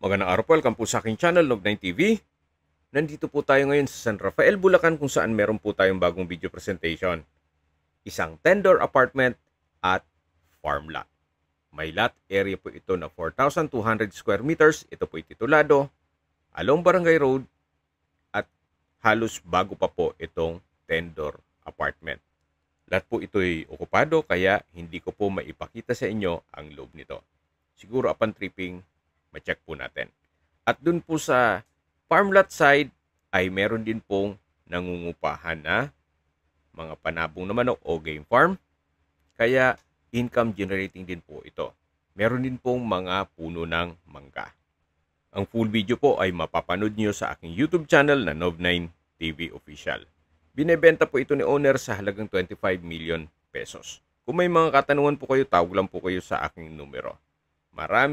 Magandang araw po, welcome po sa aking channel, Log9 TV. Nandito po tayo ngayon sa San Rafael, Bulacan kung saan meron po tayong bagong video presentation. Isang 10-door apartment at farm lot. May lot area po ito na 4,200 square meters. Ito po titulado along Barangay Road at halos bago pa po itong 10-door apartment. Lahat po ito ay okupado kaya hindi ko po maipakita sa inyo ang loob nito. Siguro upon tripping, ma-check po natin. At dun po sa farm lot side ay meron din pong nangungupahan na mga panabong na manok o game farm. Kaya income generating din po ito. Meron din pong mga puno ng mangga. Ang full video po ay mapapanood nyo sa aking YouTube channel na Log9 TV Official. Binebenta po ito ni owner sa halagang 25 million pesos. Kung may mga katanungan po kayo, tawag lang po kayo sa aking numero. Maraming